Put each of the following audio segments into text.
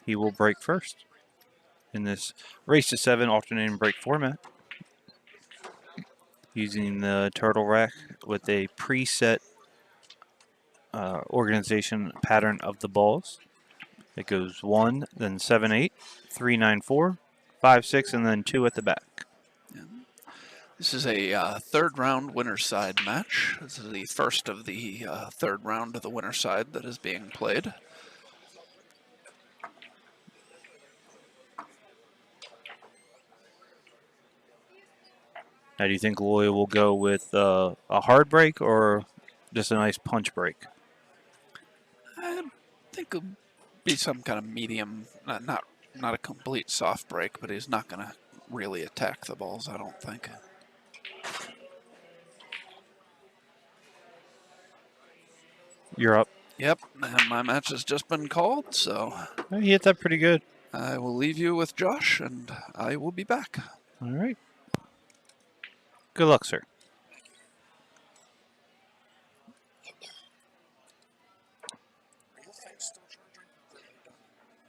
he will break first in this race to 7 alternating break format, using the turtle rack with a preset organization pattern of the balls. It goes 1, then 7, 8, 3, 9, 4, 5, 6, and then 2 at the back. This is a third round winner's side match. This is the first of the third round of the winner's side that is being played. Now, do you think Loye will go with a hard break or just a nice punch break? I think it'll be some kind of medium, not a complete soft break, but he's not going to really attack the balls, I don't think. You're up. Yep, and my match has just been called, so He hit that pretty good. I will leave you with Josh, and I will be back. All right. Good luck, sir.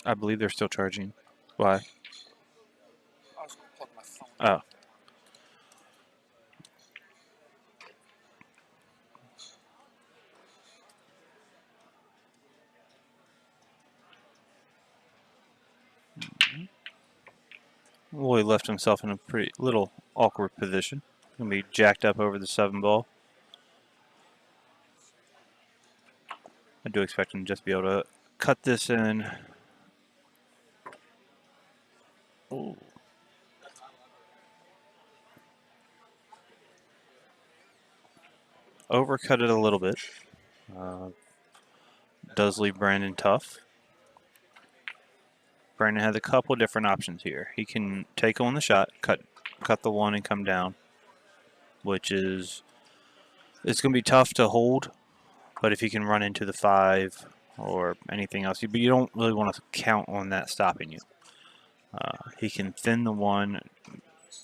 I believe they're still charging. Why? Oh. Loye left himself in a pretty little awkward position. Gonna be jacked up over the 7 ball. I do expect him to just be able to cut this in. Ooh. Overcut it a little bit. Does leave Brandon tough. Brandon has a couple different options here. He can take on the shot, cut the 1 and come down, which is, it's going to be tough to hold, but if he can run into the 5 or anything else, but you don't really want to count on that stopping you. He can thin the 1,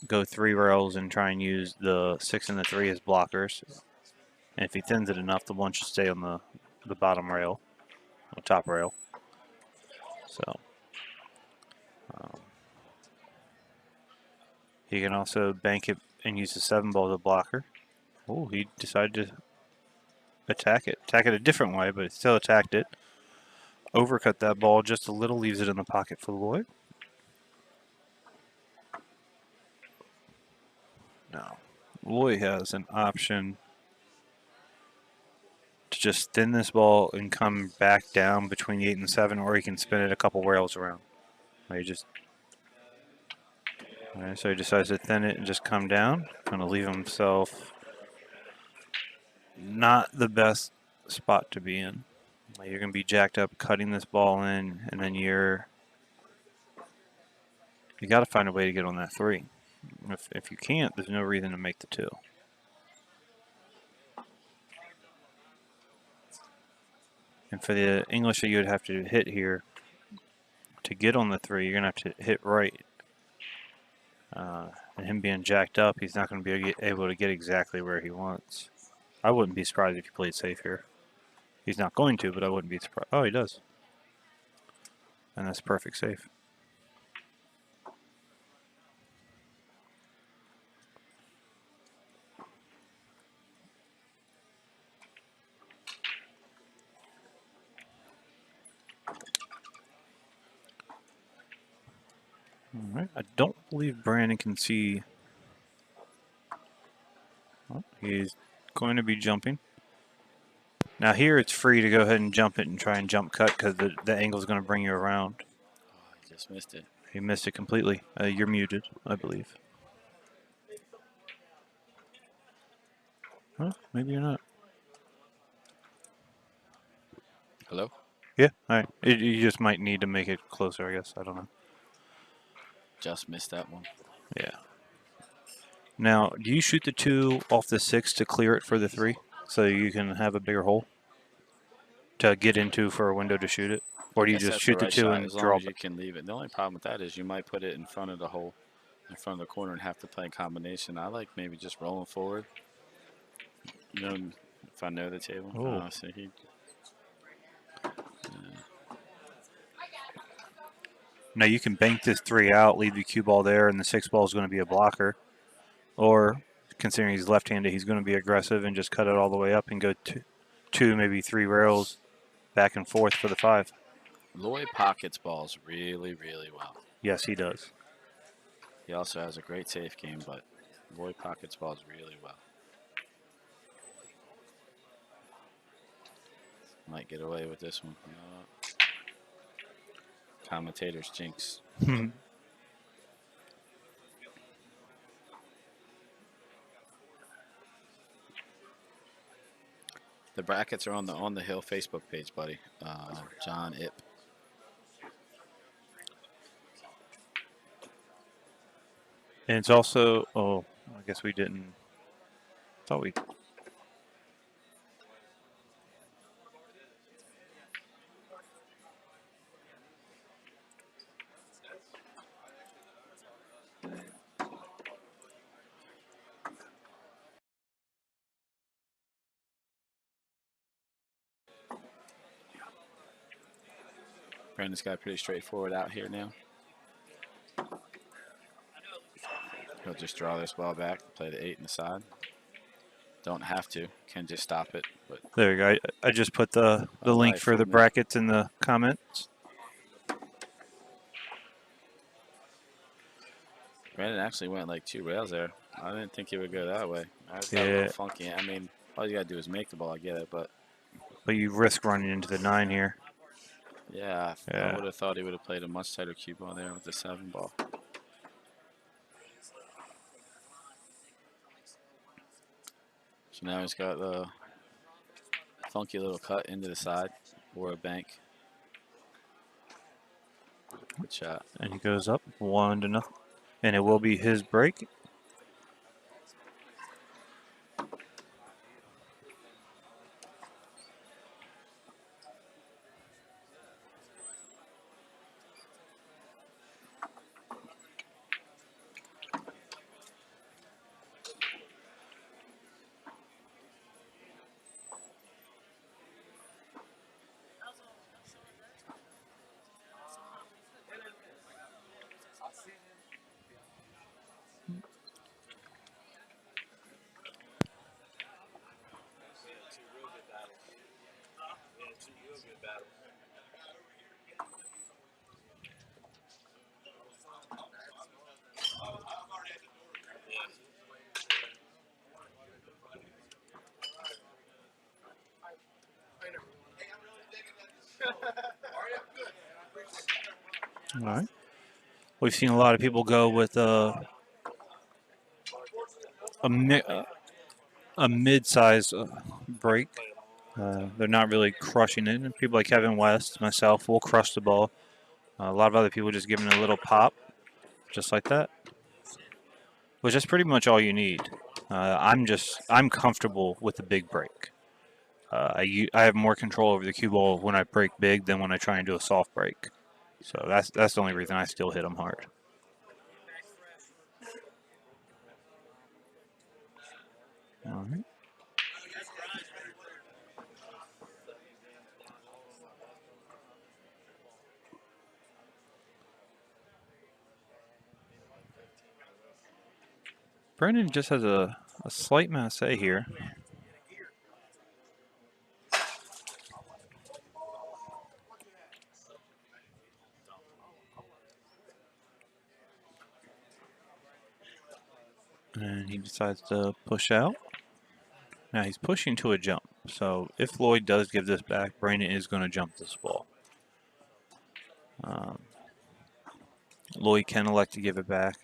go 3 rails and try and use the 6 and the 3 as blockers. And if he thins it enough, the 1 should stay on the bottom rail, the top rail. So he can also bank it and use the 7 ball as a blocker. Oh, he decided to attack it a different way, but still attacked it. Overcut that ball just a little, leaves it in the pocket for Loye. Now, Loye has an option to just thin this ball and come back down between the 8 and 7, or he can spin it a couple rails around. So he decides to thin it and just come down. Going to leave himself not the best spot to be in. You're going to be jacked up cutting this ball in, and then you got to find a way to get on that 3. If you can't, there's no reason to make the 2. And for the English that you would have to hit here to get on the 3, you're going to have to hit right. And him being jacked up, he's not going to be able to get exactly where he wants. I wouldn't be surprised if he played safe here. He's not going to, but I wouldn't be surprised. Oh, he does. And that's perfect safe. All right. I don't believe Brandon can see. Well, he's going to be jumping. Now here it's free to go ahead and jump it and try and jump cut because the angle is going to bring you around. Oh, I just missed it. He missed it completely. You're muted, I believe. Well, maybe you're not. Hello? Yeah, all right. You just might need to make it closer, I guess. I don't know. Just missed that one. Yeah. Now, do you shoot the 2 off the 6 to clear it for the 3 so you can have a bigger hole to get into for a window to shoot it? Or do you just shoot the 2 and as long draw as you can leave it. The only problem with that is you might put it in front of the hole, in front of the corner, and have to play a combination. I like maybe just rolling forward. You know, if I know the table. Oh. So Now you can bank this 3 out, leave the cue ball there, and the 6 ball is going to be a blocker. Or, considering he's left-handed, he's going to be aggressive and just cut it all the way up and go 2, maybe 3 rails back and forth for the 5. Loye pockets balls really, really well. Yes, he does. He also has a great safe game, but Loye pockets balls really well. Might get away with this one. Commentator's jinx. The brackets are on the Hill Facebook page, buddy. John Ip. And it's also, oh, I guess we didn't. Thought we. Brandon's got pretty straightforward out here now. He'll just draw this ball back, play the 8 in the side. Don't have to, can just stop it. But There you go. I just put the link for the brackets in the comments. Brandon actually went like 2 rails there. I didn't think he would go that way. I got a Yeah. little funky. I mean, all you got to do is make the ball, I get it, but. But you risk running into the 9 here. Yeah, I would have thought he would have played a much tighter cue ball there with the 7 ball. So now he's got the funky little cut into the side or a bank. Good shot. And he goes up 1-0. And it will be his break. All right. We've seen a lot of people go with a mid-size break. They're not really crushing it. And people like Kevin West, myself, will crush the ball. A lot of other people just giving it a little pop, just like that. Which is pretty much all you need. I'm comfortable with the big break. I have more control over the cue ball when I break big than when I try and do a soft break. So that's the only reason I still hit them hard. All right. Brendan just has a slight masse here. And he decides to push out. Now he's pushing to a jump. So if Lloyd does give this back, Brandon is going to jump this ball. Lloyd can elect to give it back.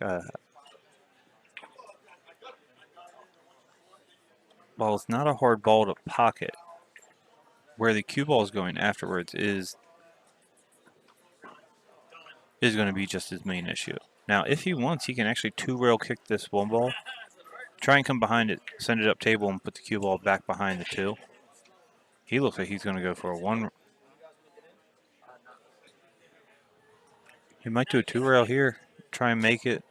While it's not a hard ball to pocket, where the cue ball is going afterwards is going to be just his main issue. Now, if he wants, he can actually 2-rail kick this 1 ball, try and come behind it, send it up table, and put the cue ball back behind the 2. He looks like he's going to go for a 1. He might do a 2-rail here, try and make it,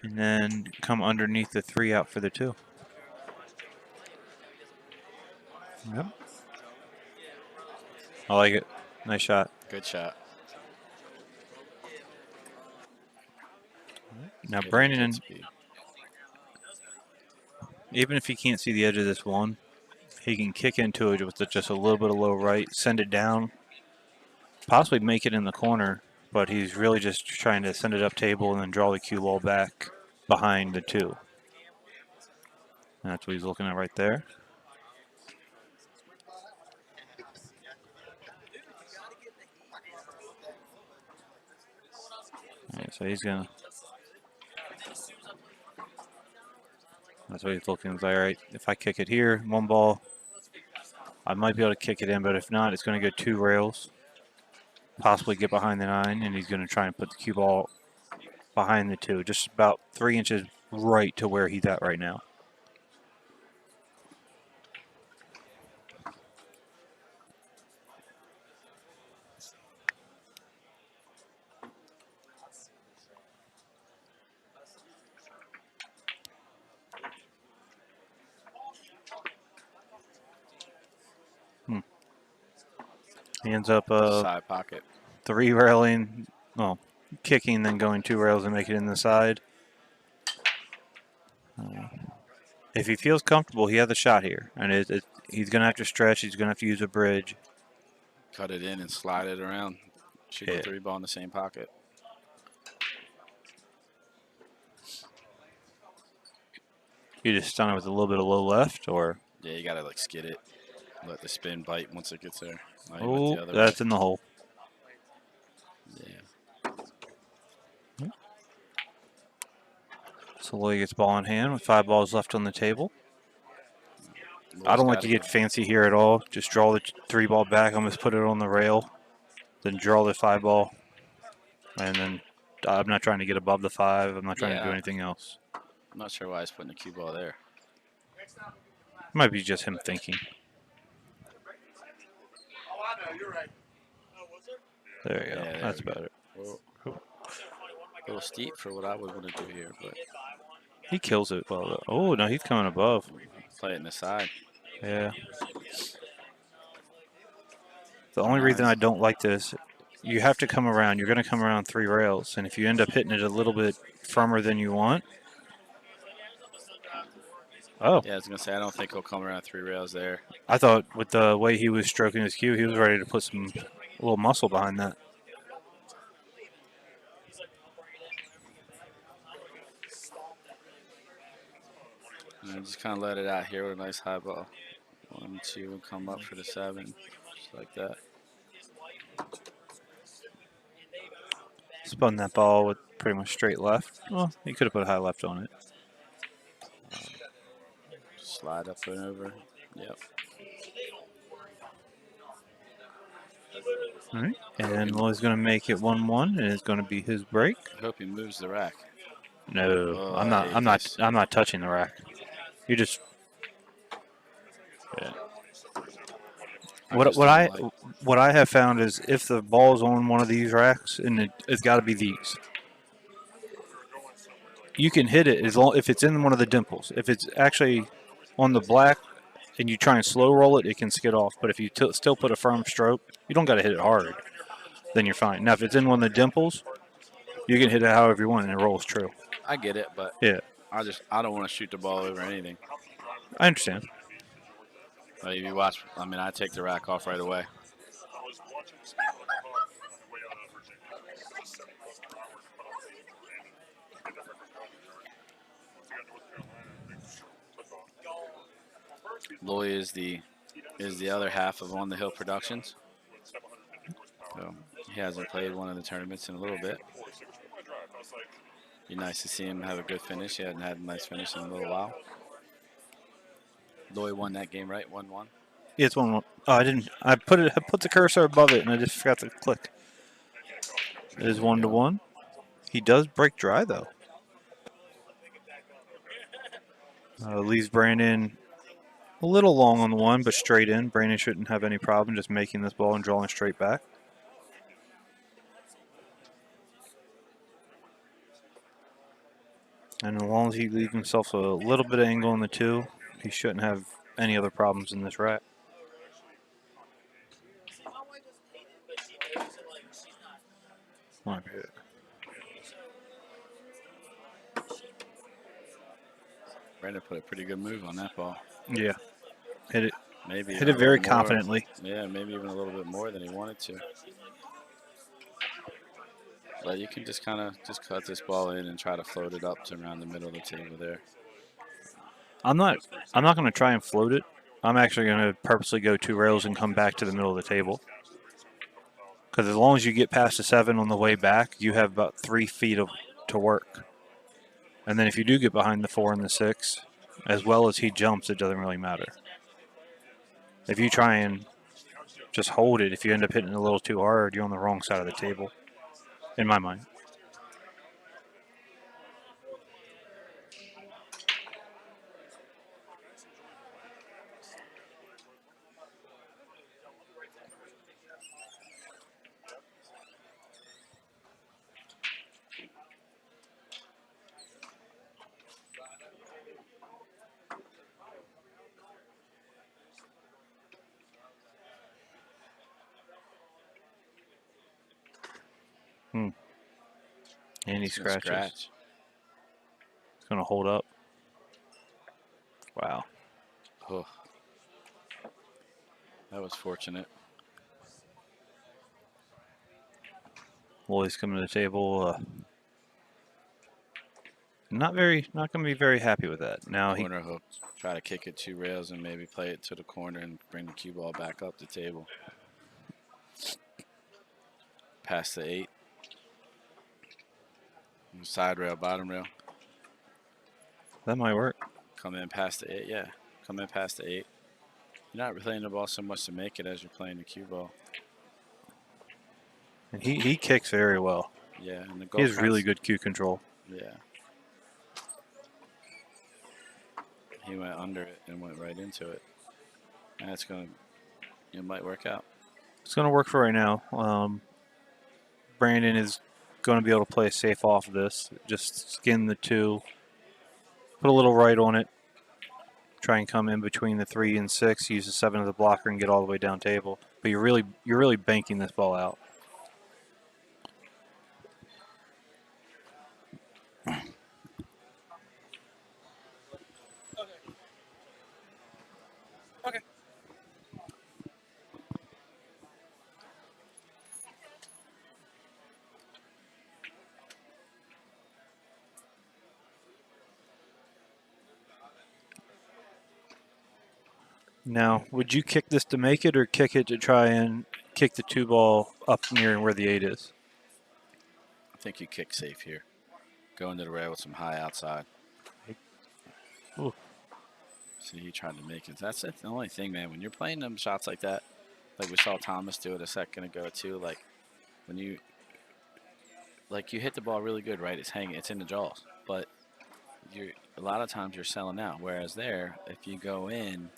and then come underneath the 3 out for the 2. Yep. I like it. Nice shot. Good shot. Now, Hit it Brandon, at speed. even if he can't see the edge of this one, he can kick into it with just a little bit of low right, send it down, possibly make it in the corner, but he's really just trying to send it up table and then draw the cue ball back behind the 2. And that's what he's looking at right there. All right, so he's going to... That's what he's looking at. All right, if I kick it here, 1 ball, I might be able to kick it in, but if not, it's going to go 2 rails, possibly get behind the 9, and he's going to try and put the cue ball behind the 2, just about 3 inches right to where he's at right now. He ends up Side pocket. 3 railing, well, kicking, then going 2 rails and make it in the side. If he feels comfortable, he has a shot here, and he's going to have to stretch. He's going to have to use a bridge. Cut it in and slide it around. Shoot a 3 ball in the same pocket. You just stun it with a little bit of low left, or? Yeah, you gotta like skid it. Let the spin bite once it gets there. Oh, that's in the hole. Yeah. So Loye gets ball in hand with 5 balls left on the table. I don't like to get fancy here at all. Just draw the 3 ball back, almost put it on the rail, then draw the 5 ball, and then I'm not trying to get above the 5. I'm not trying to do anything else. I'm not sure why he's putting the cue ball there. Might be just him thinking. There you go. Yeah, That's better. Well, a little steep for what I would want to do here, but he kills it well, though. Oh, no, he's coming above. Play it in the side. Yeah. The only reason I don't like this, you have to come around. You're going to come around 3 rails, and if you end up hitting it a little bit firmer than you want. Oh. Yeah, I was going to say, I don't think he'll come around 3 rails there. I thought with the way he was stroking his cue, he was ready to put a little muscle behind that. And just kind of let it out here with a nice high ball. 1, 2, and come up for the 7, just like that. Spun that ball with pretty much straight left. Well, he could have put high left on it. Slide up and over. Yep. All right. And Loye's going to make it 1-1, and it's going to be his break. I hope he moves the rack. No, Oh, I'm not touching the rack. You just. Yeah. What I have found is if the ball's on one of these racks, and it's got to be these. You can hit it if it's in one of the dimples. If it's actually on the black and you try and slow roll it, it can skid off. But if you still put a firm stroke, you don't got to hit it hard. Then you're fine. Now, if it's in one of the dimples, you can hit it however you want, and it rolls true. I get it, but yeah, I don't want to shoot the ball over anything. I understand. But if you watch, I mean, I take the rack off right away. Loye is the other half of On the Hill Productions. So he hasn't played one of the tournaments in a little bit. Be nice to see him have a good finish. He hadn't had a nice finish in a little while. Loye won that game, right? 1-1. Yeah, it's 1-1. Oh, I didn't. I put the cursor above it, and I just forgot to click. It is 1-1. He does break dry though. Leaves Brandon a little long on the 1, but straight in. Brandon shouldn't have any problem just making this ball and drawing straight back. And as long as he leaves himself a little bit of angle on the 2, he shouldn't have any other problems in this rack. Brandon put a pretty good move on that ball. Yeah. Hit it. Maybe Hit even it a very little more. confidently. Yeah, maybe even a little bit more than he wanted to. But you can just kind of just cut this ball in and try to float it up to around the middle of the table there. I'm not going to try and float it. I'm actually going to purposely go 2 rails and come back to the middle of the table. Because as long as you get past the 7 on the way back, you have about 3 feet to work. And then if you do get behind the 4 and the 6, as well as he jumps, it doesn't really matter. If you try and just hold it, if you end up hitting it a little too hard, you're on the wrong side of the table, in my mind. And he It's gonna scratches. scratch. It's going to hold up. Wow. Oh, that was fortunate. Loye's coming to the table. Not going to be very happy with that. Now Corner hook. Try to kick it 2 rails and maybe play it to the corner and bring the cue ball back up the table. Past the 8. Side rail, bottom rail. that might work. Come in past the 8, yeah. Come in past the 8. You're not playing the ball so much to make it as you're playing the cue ball. And he kicks very well. Yeah, and the He goal has really good cue control. Yeah. He went under it and went right into it. And it might work out. It's going to work for right now. Brandon is going to be able to play safe off of this. Just skin the 2. Put a little right on it. Try and come in between the 3 and 6. Use the 7 as a blocker and get all the way down table. But you're really banking this ball out. Now, would you kick this to make it or kick it to try and kick the 2 ball up near where the 8 is? I think you kick safe here. Go into the rail with some high outside. Ooh. See, he tried to make it. That's the only thing, man. When you're playing them shots like that, like we saw Thomas do it a second ago too, like when you hit the ball really good, right? It's hanging, it's in the jaws. But a lot of times you're selling out. Whereas there, if you go into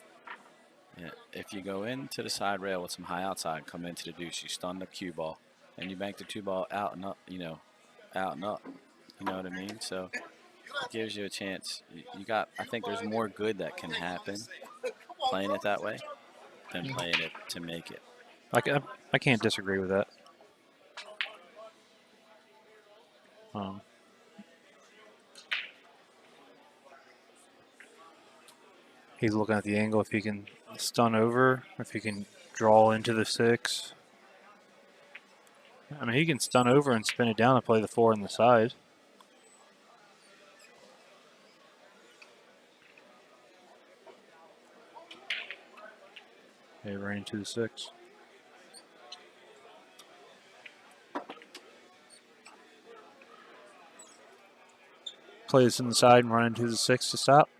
the side rail with some high outside, come into the deuce, you stun the cue ball, and you bank the 2 ball out and up, out and up. You know what I mean? So it gives you a chance. I think there's more good that can happen playing it that way than playing it to make it. I can't disagree with that. He's looking at the angle if he can stun over, if he can draw into the 6. I mean, he can stun over and spin it down and play the 4 on the side. They ran into the 6. Play this in the side and run into the 6 to stop.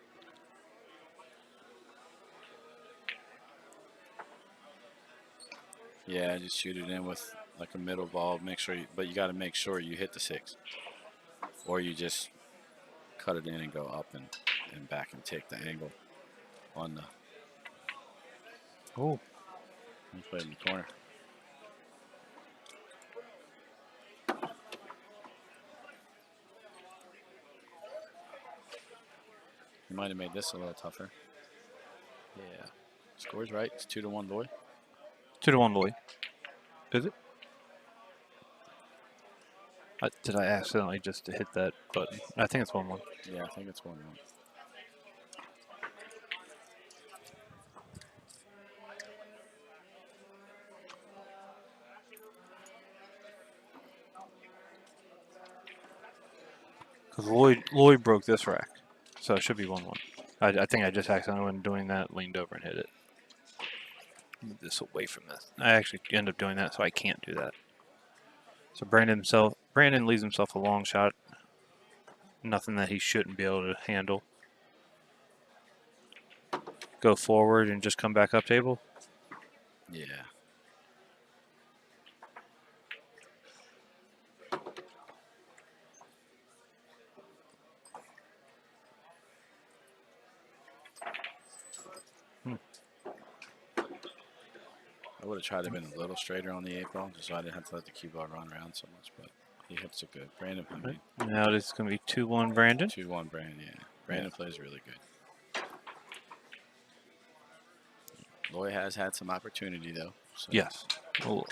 Yeah, just shoot it in with like a middle ball. But you got to make sure you hit the 6, or you just cut it in and go up and back and take the angle on the. Oh, He played in the corner. He might have made this a little tougher. Yeah, score's right. It's 2-1 Loye. 2-1 Loye. Is it? Did I accidentally just hit that button? I think it's 1-1. Yeah, I think it's 1-1. Because Lloyd broke this rack, so it should be 1-1. I think I just accidentally, when doing that, leaned over and hit it. Move this away from this. I actually end up doing that, so I can't do that. So Brandon leaves himself a long shot. Nothing that he shouldn't be able to handle. Go forward and just come back up table. Yeah. I would have tried to been a little straighter on the 8-ball, just so I didn't have to let the cue ball run around so much, but he hits it good. Brandon, I mean, Now this is going to be 2-1 Brandon. 2-1 Brandon, yeah. Brandon plays really good. Loye has had some opportunity, though. So. Yes. Oh.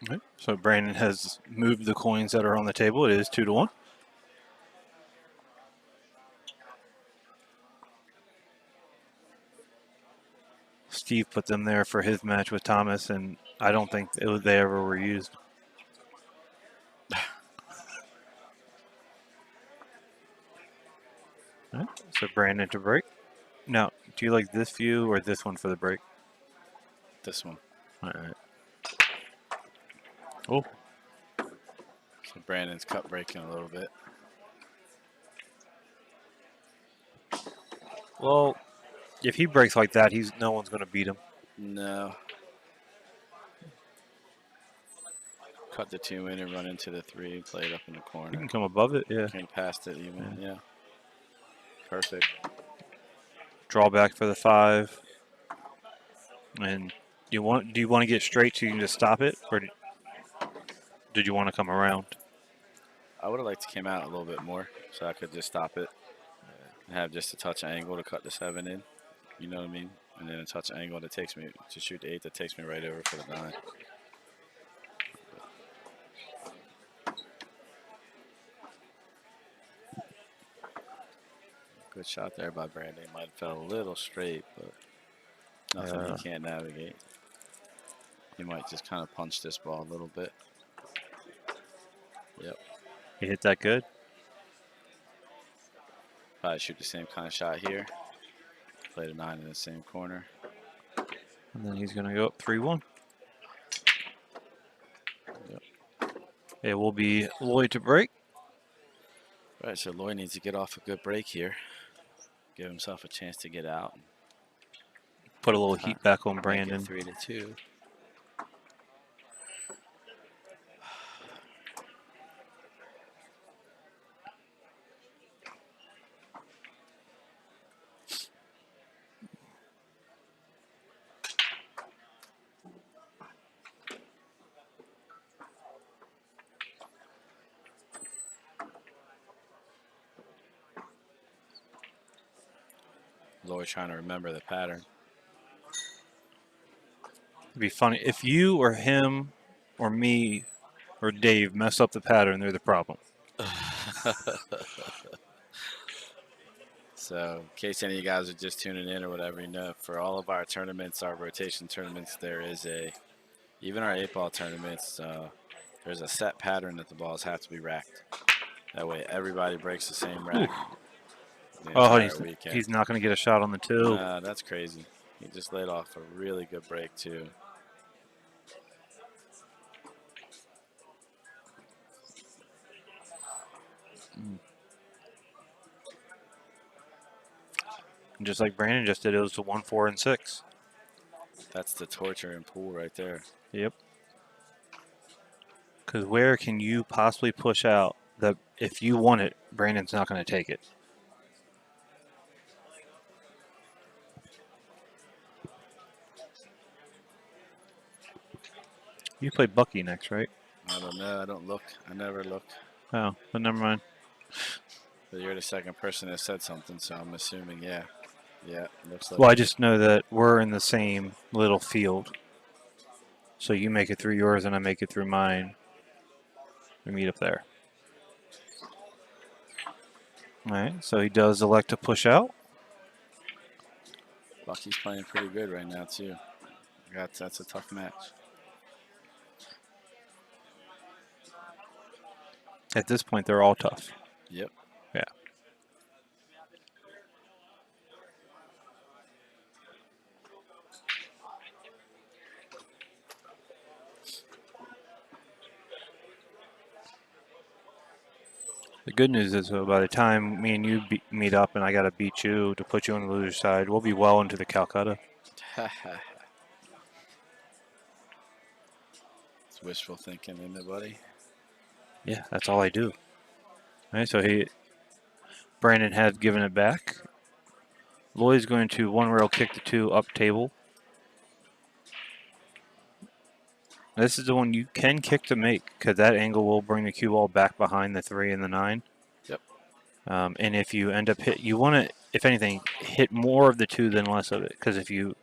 Okay. So Brandon has moved the coins that are on the table. It is 2-1. Steve put them there for his match with Thomas, and I don't think they ever were used. Right. So Brandon to break. Now, do you like this view or this one for the break? This one. All right. Oh. So Brandon's cut breaking a little bit. Well, if he breaks like that, no one's going to beat him. No. Cut the 2 in and run into the 3, play it up in the corner. You can come above it, yeah. Came past it even, yeah. Perfect. Draw back for the 5. And do you want to get straight so you can just stop it, or did you want to come around? I would have liked to came out a little bit more so I could just stop it and have just a touch angle to cut the 7 in. You know what I mean? And then a touch angle that takes me to shoot the 8 that takes me right over for the 9. Good shot there by Brandon. Might have felt a little straight, but nothing he can't navigate. He might just kind of punch this ball a little bit. Yep. He hit that good. Probably shoot the same kind of shot here. Play the 9 in the same corner. And then he's going to go up 3-1. Yep. It will be Lloyd to break. Right, so Loye needs to get off a good break here. Give himself a chance to get out. Put a little heat back on Brandon. 3-2. Loye trying to remember the pattern. It'd be funny if you or him or me or Dave mess up the pattern. They're the problem. So, in case any of you guys are just tuning in or whatever, you know, for all of our tournaments, our rotation tournaments, there is even our 8-ball tournaments, there's a set pattern that the balls have to be racked. That way, everybody breaks the same rack. Oh, he's not going to get a shot on the 2. That's crazy. He just laid off a really good break, too. And just like Brandon just did, it was to 1, 4, and 6. That's the torture and pool right there. Yep. Because where can you possibly push out that if you want it, Brandon's not going to take it. You play Bucky next, right? I don't know. I don't look. I never look. Oh, but never mind. But you're the second person that said something, so I'm assuming, yeah. Yeah, looks like Well, I it. just know that we're in the same little field. So you make it through yours and I make it through mine. We meet up there. All right, so he does elect to push out. Bucky's playing pretty good right now, too. That's a tough match. At this point, they're all tough. Yep. Yeah. The good news is by the time me and you meet up and I got to beat you to put you on the loser side, we'll be well into the Calcutta. It's wishful thinking, isn't it, buddy? Yeah, that's all I do. All right, so Brandon has given it back. Loye's going to one rail kick the 2 up table. This is the one you can kick to make because that angle will bring the cue ball back behind the 3 and the 9. Yep. And if you end up you want to, if anything, hit more of the 2 than less of it, because if you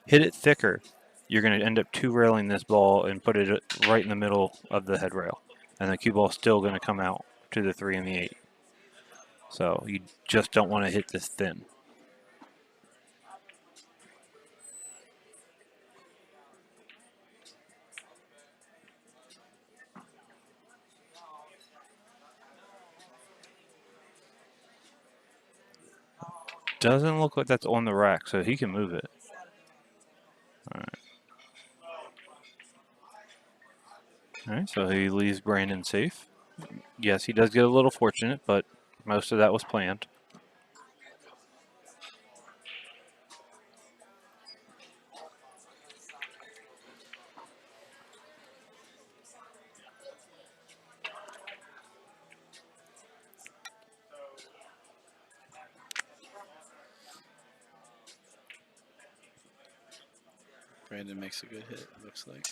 hit it thicker, you're going to end up 2 railing this ball and put it right in the middle of the head rail, and the cue ball's still going to come out to the 3 and the 8. So you just don't want to hit this thin. Doesn't look like that's on the rack, so he can move it. All right. All right, so he leaves Brandon safe. Yes, he does get a little fortunate, but most of that was planned. Brandon makes a good hit, it looks like.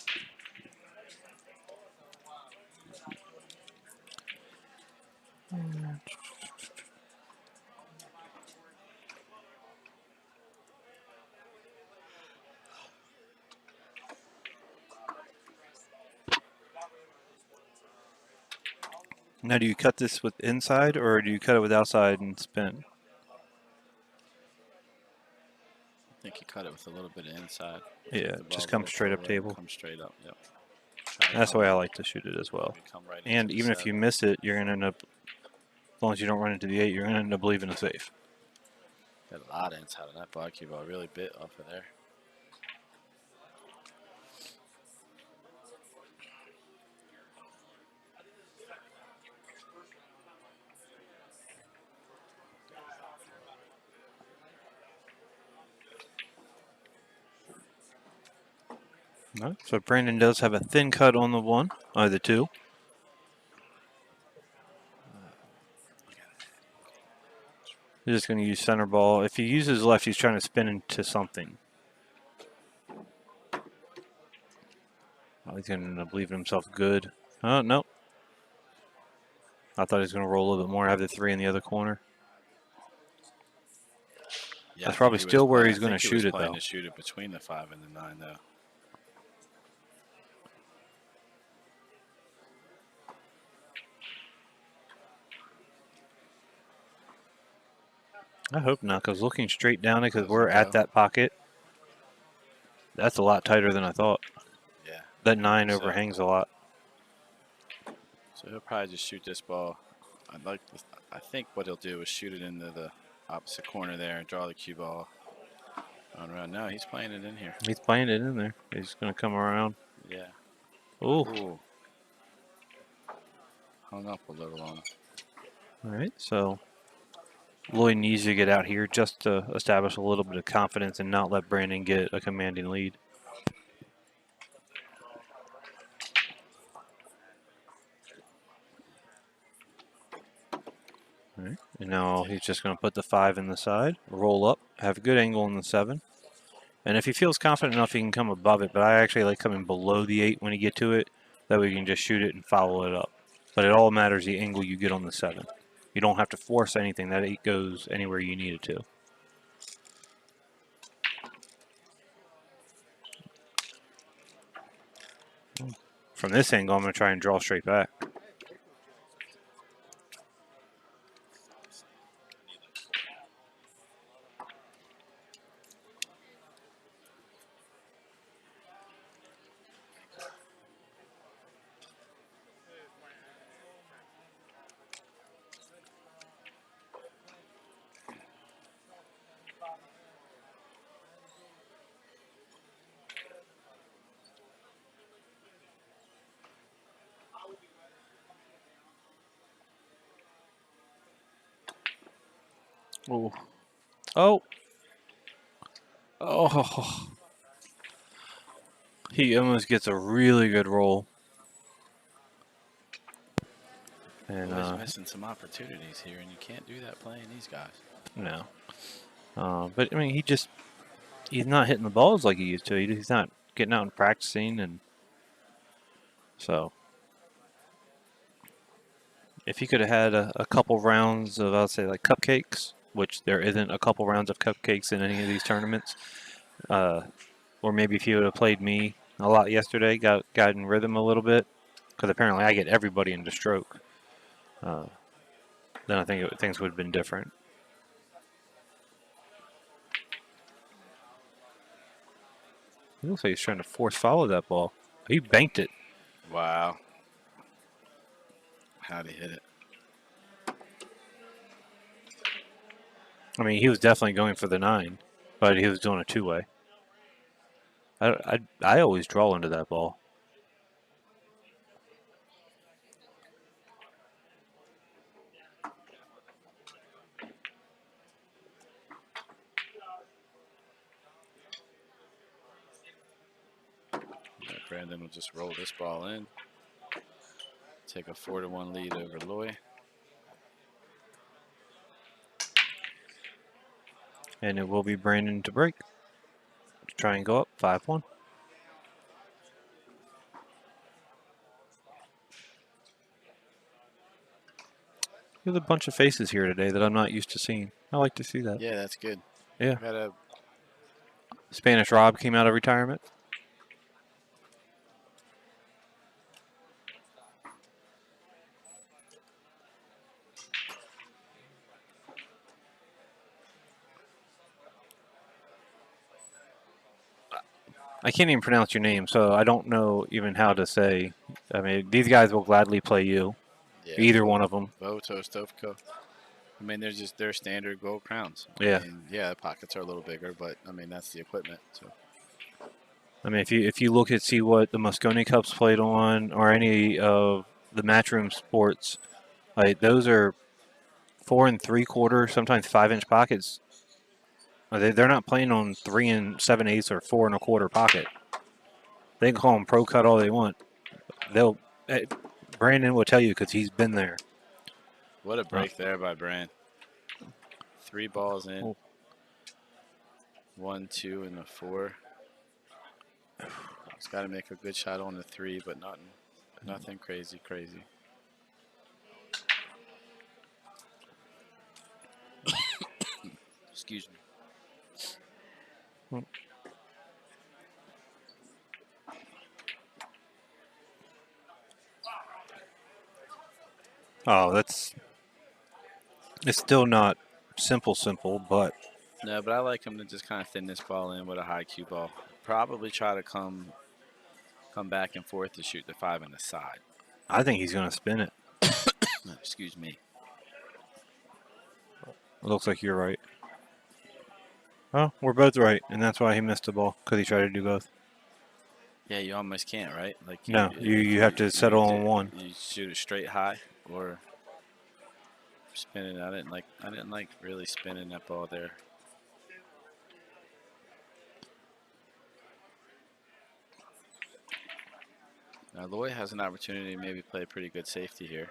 Now, do you cut this with inside, or do you cut it with outside and spin? I think he cut it with a little bit of inside. Yeah, The just ball's come a little straight up forward, table. Come straight up, yep. Try to That's the come way I in, like to shoot it as well. maybe come right And into the even if you 7. miss it, you're going to end up, as long as you don't run into the 8, you're going to end up leaving a safe. Got a lot of inside on that ball cue ball, really bit off of there. No, so Brandon does have a thin cut on the 1, or the 2. He's just going to use center ball. If he uses left, he's trying to spin into something. Oh, he's going to end up leaving himself good. Oh, no. I thought he was going to roll a little bit more, have the 3 in the other corner. Yeah, That's I probably think he still was where playing- he's gonna I think he shoot was it, playing though. to shoot it between the 5 and the 9, though. I hope not, because looking straight down it, because Doesn't we're at go. that pocket, that's a lot tighter than I thought. Yeah. That 9 So- overhangs a lot. So he'll probably just shoot this ball. I think what he'll do is shoot it into the opposite corner there and draw the cue ball on around. No, he's playing it in here. He's playing it in there. He's going to come around. Yeah. Ooh. Ooh. Hung up a little on him. All right, so Loye needs to get out here just to establish a little bit of confidence and not let Brandon get a commanding lead. And now he's just going to put the 5 in the side, roll up, have a good angle in the 7. And if he feels confident enough, he can come above it. But I actually like coming below the 8 when you get to it. That way you can just shoot it and follow it up. But it all matters the angle you get on the 7. You don't have to force anything. That 8 goes anywhere you need it to. From this angle, I'm going to try and draw straight back. Oh. Oh. Oh. He almost gets a really good roll. And He's missing some opportunities here, and you can't do that playing these guys. no. But I mean, he's not hitting the balls like he used to. He's not getting out and practicing, and so if he could have had a couple rounds of, I'll say, like cupcakes, which there isn't a couple rounds of cupcakes in any of these tournaments, or maybe if he would have played me a lot yesterday, got in rhythm a little bit, because apparently I get everybody into stroke, then I think things would have been different. He looks like he's trying to force follow that ball. He banked it. Wow. How'd he hit it? I mean, he was definitely going for the 9, but he was doing a 2-way. I always draw into that ball. Brandon will just roll this ball in. Take a 4-1 lead over Loye. And it will be Brandon to break. Try and go up 5-1. There's a bunch of faces here today that I'm not used to seeing. I like to see that. Yeah, that's good. Yeah. Got a Spanish Rob came out of retirement. I can't even pronounce your name, so I don't know even how to say. I mean, these guys will gladly play you. yeah, Either one of them. Voto Stovko. I mean, they're just their standard gold crowns. Yeah. I mean, yeah, the pockets are a little bigger, but I mean that's the equipment. So I mean, if you look at see what the Moscone Cups played on, or any of the Matchroom Sports, like those are 4 3/4, sometimes 5-inch pockets. They're not playing on 3 7/8 or 4 1/4 pocket. They can call them pro cut all they want. Brandon will tell you because he's been there. what a break there by Brand. 3 balls in. Oh. 1, 2, and a 4. He's got to make a good shot on the 3, but nothing crazy. Excuse me. Oh, it's still not simple, but No, but I like him to just kind of thin this ball in with a high cue ball. Probably try to come back and forth to shoot the 5 on the side. I think he's going to spin it. Excuse me. It looks like you're right. Oh, we're both right, and that's why he missed the ball, because he tried to do both. Yeah, you almost can't, right? Like No, you have to settle on one. You shoot it straight high or spin it. I didn't like really spinning that ball there. Now Loye has an opportunity to maybe play pretty good safety here.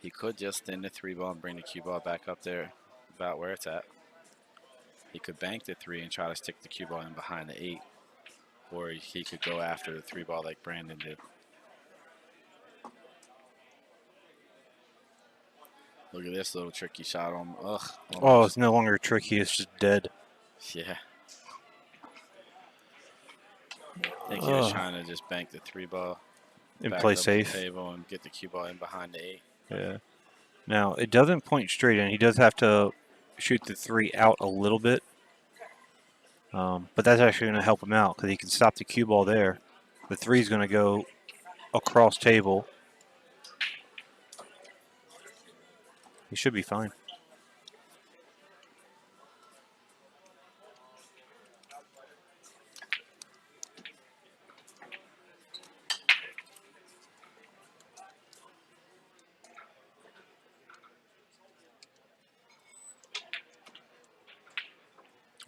He could just thin the 3-ball and bring the cue ball back up there about where it's at. He could bank the 3 and try to stick the cue ball in behind the 8. Or he could go after the 3-ball like Brandon did. Look at this little tricky shot on. Ugh. Oh, Almost. it's no longer tricky. It's just dead. Yeah. I think he was trying to just bank the 3-ball And back play up safe. the table and get the cue ball in behind the 8. Yeah. Now, it doesn't point straight in. He does have to shoot the 3 out a little bit. But that's actually going to help him out because he can stop the cue ball there. The 3 is going to go across table. He should be fine.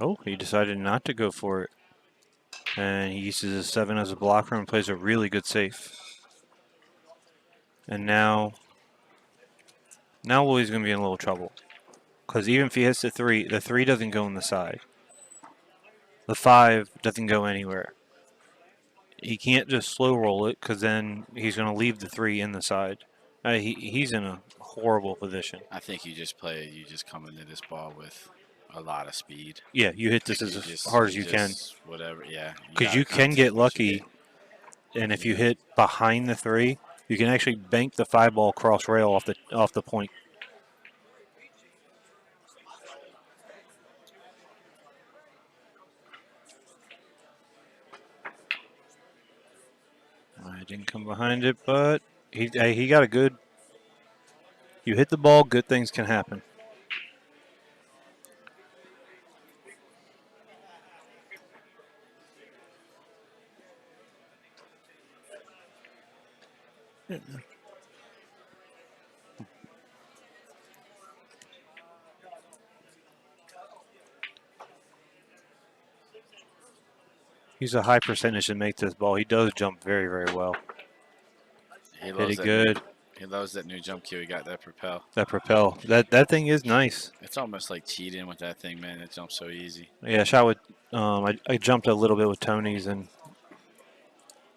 Oh, he decided not to go for it. And he uses a 7 as a blocker and plays a really good safe. And now Loye's going to be in a little trouble. Because even if he hits the 3 doesn't go in the side. The 5 doesn't go anywhere. He can't just slow roll it because then he's going to leave the 3 in the side. He's in a horrible position. I think you just come into this ball with a lot of speed. Yeah, you hit this as hard as you can. Whatever, yeah. Because you can get lucky, and if you hit behind the 3, you can actually bank the 5 ball cross rail off the point. I didn't come behind it, but he got a good. You hit the ball, good things can happen. He's a high percentage to make this ball. He does jump very, very well. Hit it good. He loves that new jump cue he got, that propel. That thing is nice. It's almost like cheating with that thing, man. It jumps so easy. Yeah, shot with. I jumped a little bit with Tony's, and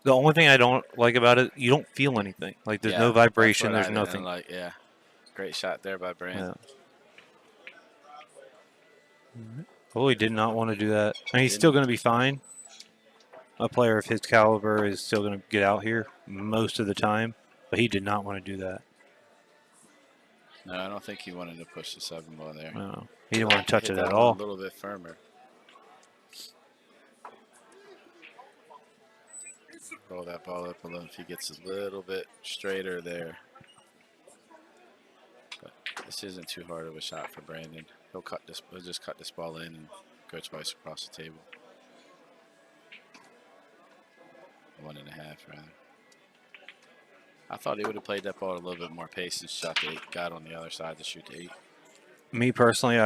the only thing I don't like about it, you don't feel anything. Like there's no vibration, there's nothing. Yeah, great shot there by Brandon. Yeah. Oh, he did not want to do that. And he's still going to be fine. A player of his caliber is still going to get out here most of the time, but he did not want to do that. No, I don't think he wanted to push the 7 ball there. No, he didn't want to touch it at A all. little bit firmer. Roll that ball up a little if he gets a little bit straighter there. But this isn't too hard of a shot for Brandon. He'll just cut this ball in and go twice across the table. 1.5 rather. I thought he would have played that ball at a little bit more pace and shot the 8. Got on the other side to shoot the 8. Me personally,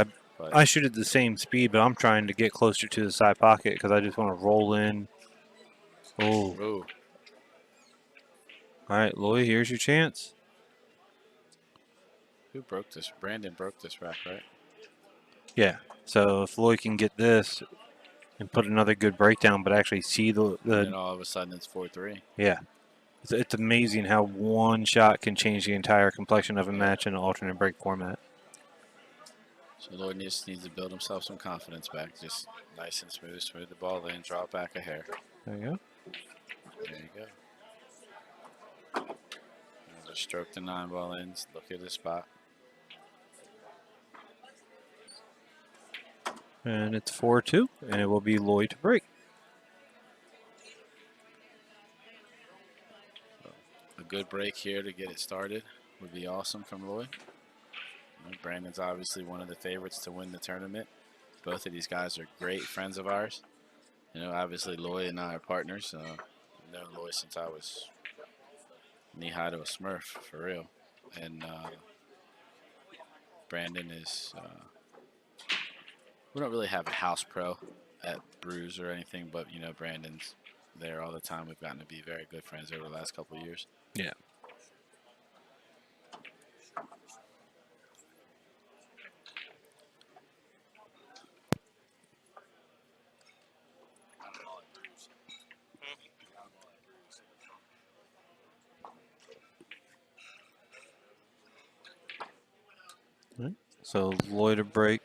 I shoot at the same speed, but I'm trying to get closer to the side pocket because I just want to roll in. Oh. Ooh. All right, Loye, here's your chance. Who broke this? Brandon broke this rack, right? Yeah. So if Loye can get this and put another good breakdown, but actually see the and all of a sudden it's 4-3. Yeah. It's amazing how one shot can change the entire complexion of a match in an alternate break format. So Loye needs to build himself some confidence back. Just nice and smooth the ball in, draw it back a hair. There you go. There you go. And just stroke the 9 ball in, look at the spot. And it's 4-2, and it will be Loye to break. A good break here to get it started would be awesome from Loye. Brandon's obviously one of the favorites to win the tournament. Both of these guys are great friends of ours. Obviously Loye and I are partners. I've known Loye since I was knee-high to a Smurf, for real. And Brandon is, we don't really have a house pro at Brews or anything, but, Brandon's there all the time. We've gotten to be very good friends over the last couple of years. Yeah. So Loye to break.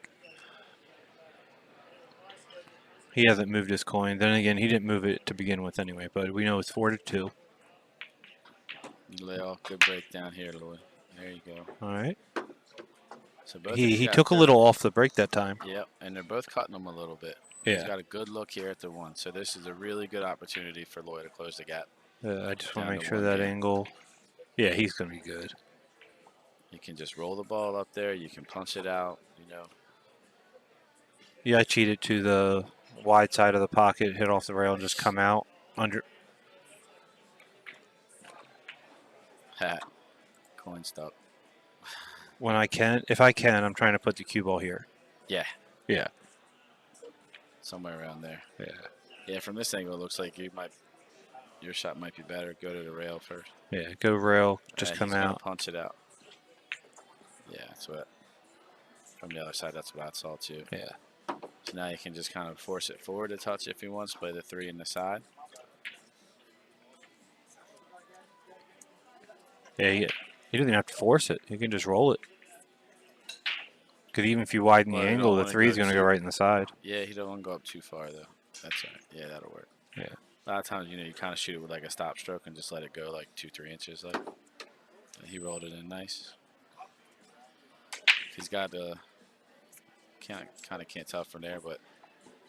He hasn't moved his coin. Then again, he didn't move it to begin with anyway, but we know it's 4-2. You lay off, good break down here, Loye. There you go. All right. So both of He these guys took a little off the break that time. Yep, and they're both cutting them a little bit. He's Yeah. got a good look here at the 1. So this is a really good opportunity for Loye to close the gap. I just want to Down make to sure 1 that game. angle. Yeah, he's going to be good. You can just roll the ball up there. You can punch it out, you know. Yeah, I cheated to the wide side of the pocket, hit off the rail, and just come out under. Ha. Coin stuck. When I can, if I can, I'm trying to put the cue ball here. Yeah, Yeah. somewhere around there. Yeah. Yeah, from this angle, it looks like your shot might be better. Go to the rail first. Yeah. Go rail, just come he's gonna out. punch it out. Yeah, that's what. From the other side, that's what I saw too. Yeah. So now you can just kind of force it forward to touch if he wants. Play the 3 in the side. Yeah. He doesn't even have to force it. He can just roll it. Because even if you widen Well, the you don't angle, the wanna 3 is go going to go too- right in the side. Yeah, he don't want to go up too far though. That's right. Yeah, that'll work. Yeah. A lot of times, you know, you kind of shoot it with like a stop stroke and just let it go like 2-3 inches. Like, and he rolled it in nice. He's got kind of can't tell from there, but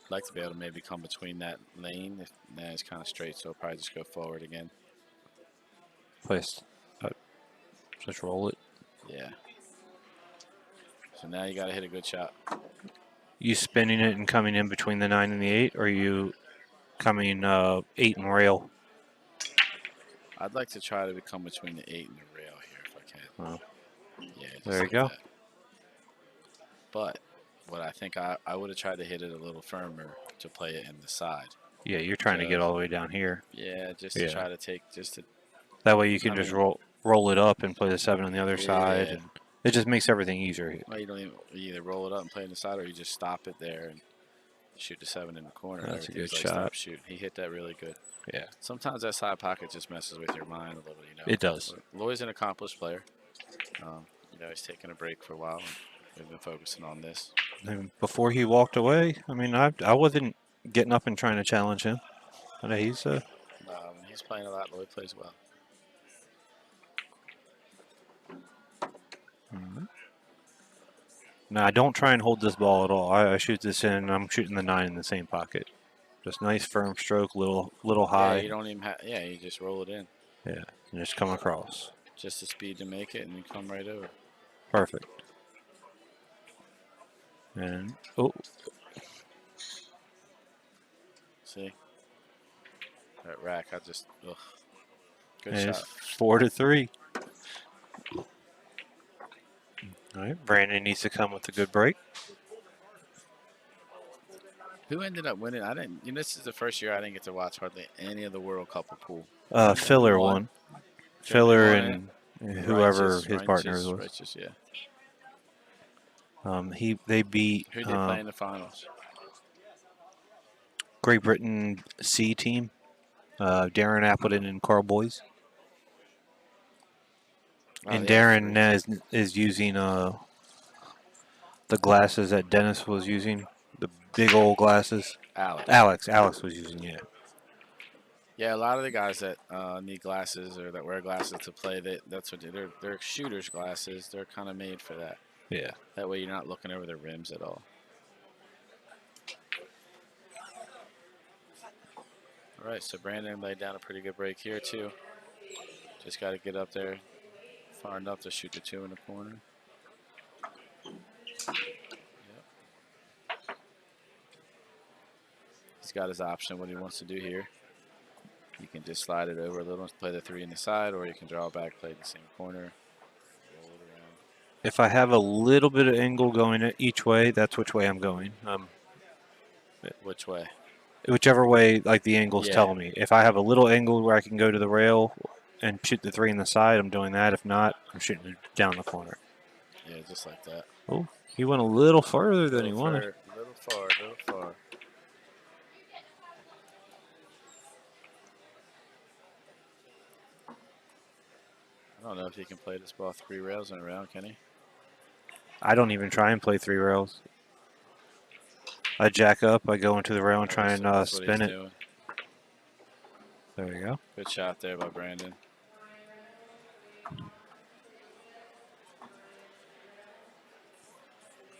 I'd like to be able to maybe come between that lane. If that is kind of straight, so I'll probably just go forward again. Place. Just roll it. Yeah. So now you got to hit a good shot. You spinning it and coming in between the 9 and the 8, or are you coming 8 and rail? I'd like to try to become between the 8 and the rail here if I can. Oh. Yeah. just There you like go. that. But what I think I would have tried to hit it a little firmer to play it in the side. Yeah, you're trying to get all the way down here. Yeah, just to Yeah. try to take just to. That way you can I just mean- roll it up and play the 7 on the other side. Yeah. And it just makes everything easier. Well, you don't even you either roll it up and play in the side, or you just stop it there and shoot the 7 in the corner. That's a Everything's good like stop shot. shoot. He hit that really good. Yeah. Sometimes that side pocket just messes with your mind a little, you know. It does. But Loye's an accomplished player. You know, he's taken a break for a while. And we've been focusing on this. And before he walked away, I mean, I wasn't getting up and trying to challenge him. But he's He's playing a lot. Loye plays well. Now, I don't try and hold this ball at all. I shoot this in, and I'm shooting the 9 in the same pocket. Just nice firm stroke, little high. Yeah, you don't even have. Yeah, you just roll it in. Yeah, and just come across. Just the speed to make it, and you come right over. Perfect. And oh, See? That rack, I just. Ugh. Good and it's shot. 4-3. All right, Brandon needs to come with a good break. Who ended up winning? I didn't. You know, this is the first year I didn't get to watch hardly any of the World Cup of pool. Filler won. won. Filler won and whoever Righteous, his partner was. Righteous, yeah. They beat Who did they play in the finals? Great Britain C team. Darren Appleton and Carl Boyes. Oh, And yeah, Darren is using the glasses that Dennis was using, the big old glasses. Alex. Alex was using, yeah. Yeah, a lot of the guys that need glasses or that wear glasses to play, that's what they're shooters' glasses. They're kind of made for that. Yeah. That way you're not looking over the rims at all. All right, so Brandon laid down a pretty good break here too. Just got to get up there far enough to shoot the 2 in the corner. Yep. He's got his option what he wants to do here. You can just slide it over a little, play the 3 in the side, or you can draw back, play the same corner, roll it around. If I have a little bit of angle going each way, that's which way I'm going. Which way? Whichever way, like the angle's Yeah. telling me. If I have a little angle where I can go to the rail and shoot the 3 in the side, I'm doing that. If not, I'm shooting it down the corner. Yeah, just like that. Oh, he went a little further than he Little wanted. Little far. I don't know if he can play this ball 3 rails in a round, can he? I don't even try and play 3 rails. I jack up, I go into the rail and try and That's what spin he's it. doing. There you go. Good shot there by Brandon.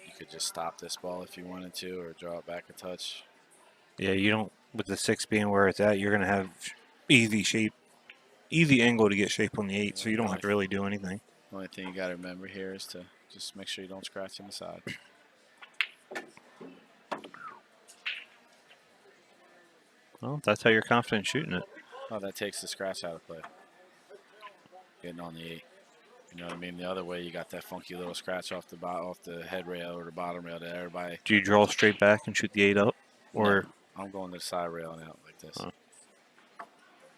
You could just stop this ball if you wanted to, or draw it back a touch. Yeah, you don't, with the 6 being where it's at, you're going to have easy shape, easy angle to get shape on the 8, so you don't have to really do anything. The only thing you got to remember here is to just make sure you don't scratch in the side. Well, that's how you're confident shooting it. Oh, that takes the scratch out of play. Getting on the 8. You know what I mean? The other way, you got that funky little scratch off the head rail or the bottom rail that everybody. Do you draw straight back and shoot the 8 up? Or No, I'm going to the side rail and out like this. Oh.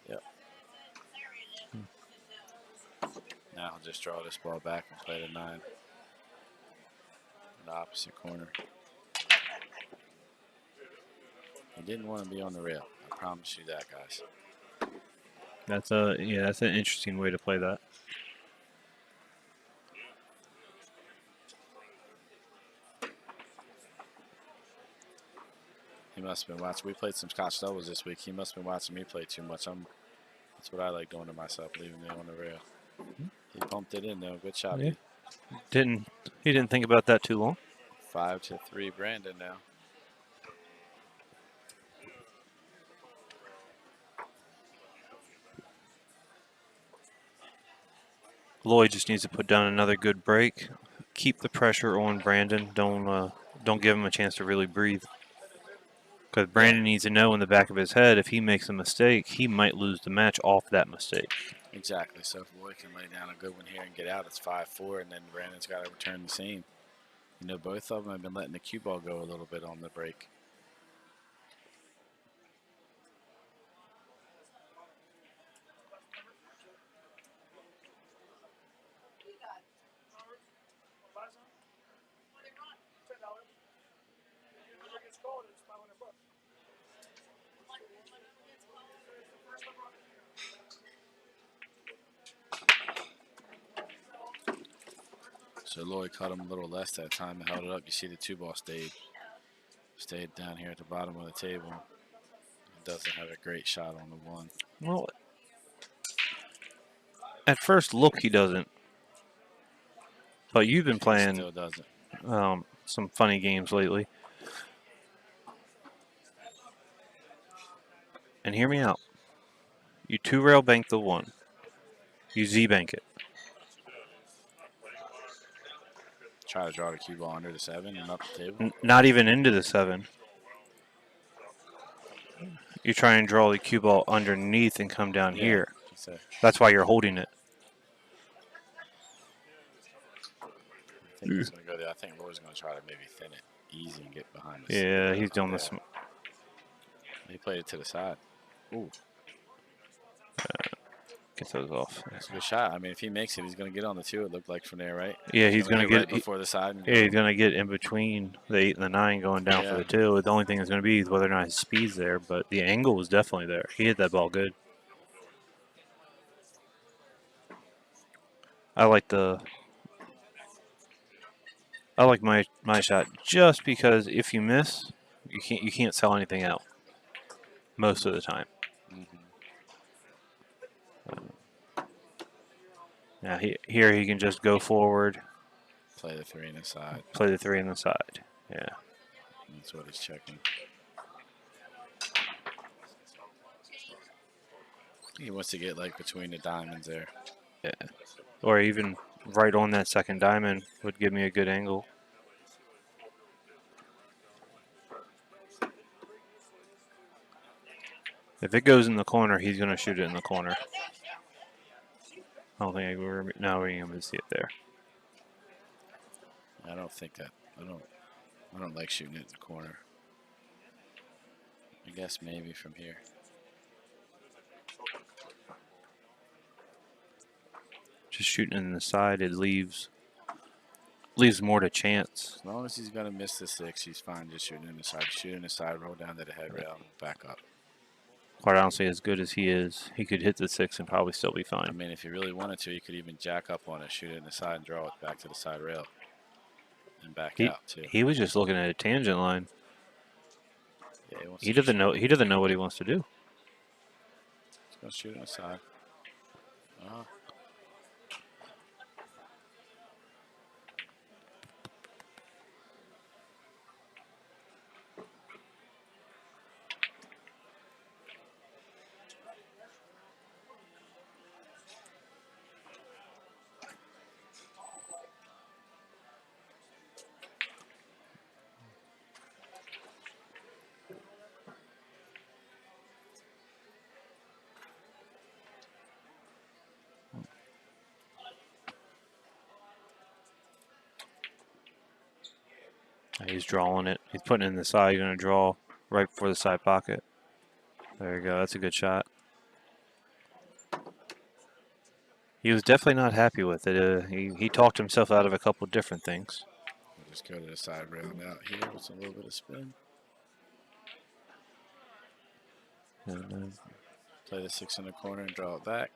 Yep. Now I'll just draw this ball back and play the 9 in the opposite corner. I didn't want to be on the rail. I promise you that, guys. that's that's an interesting way to play that. He must have been watching. We played some Scotch doubles this week. He must have been watching me play too much. That's what I like doing to myself, leaving it on the rail. He pumped it in though. Good shot. Yeah. He didn't think about that too long. 5-3 Brandon now. Loye just needs to put down another good break. Keep the pressure on Brandon. Don't give him a chance to really breathe. Because Brandon needs to know in the back of his head, if he makes a mistake, he might lose the match off that mistake. Exactly. So if Loye can lay down a good one here and get out, it's 5-4, and then Brandon's got to return the same. You know, both of them have been letting the cue ball go a little bit on the break. So Loye caught him a little less that time and held it up. You see the 2 ball stayed down here at the bottom of the table. It doesn't have a great shot on the 1. Well, at first look, he doesn't. But you've been He playing still doesn't. some funny games lately. And hear me out. You 2-rail bank the 1. You Z-bank it. Try to draw the cue ball under the 7 and up the table. Not even into the 7. You try and draw the cue ball underneath and come down here. That's why you're holding it. I think he's going to go there. I think Loye's going to try to maybe thin it easy and get behind the Yeah, he's doing this. He played it to the side. Ooh. Get those off. That's a good shot. I mean, if he makes it, he's going to get on the 2, it looked like from there, right? Yeah, he's going to get right before the side. Yeah, he's going to get in between the 8 and the 9 going down for the 2. The only thing is going to be is whether or not his speed's there, but the angle was definitely there. He hit that ball good. I like my shot just because if you miss, you can't sell anything out most of the time. Now here he can just go forward. Play the 3 in the side. Play the 3 in the side. Yeah. That's what he's checking. He wants to get like between the diamonds there. Yeah. Or even right on that second diamond would give me a good angle. If it goes in the corner, he's going to shoot it in the corner. I don't think we're now being able to see it there. I don't think that. I don't like shooting it in the corner. I guess maybe from here. Just shooting it in the side, it leaves more to chance. As long as he's gonna miss the 6, he's fine. Just shooting in the side. Shoot in the side, roll down to the head rail, and back up. Quite honestly, as good as he is, he could hit the 6 and probably still be fine. I mean, if he really wanted to, he could even jack up on it, shoot it in the side, and draw it back to the side rail. and back He out too. he was just looking at a tangent line. Yeah, he wants He to doesn't know. shoot. He doesn't know what he wants to do. He's gonna shoot him aside. Oh, He's drawing it. He's putting it in the side. He's going to draw right before the side pocket. There you go. That's a good shot. He was definitely not happy with it. He talked himself out of a couple different things. we'll just go to the side railing out here with a little bit of spin. And, Play the 6 in the corner and draw it back.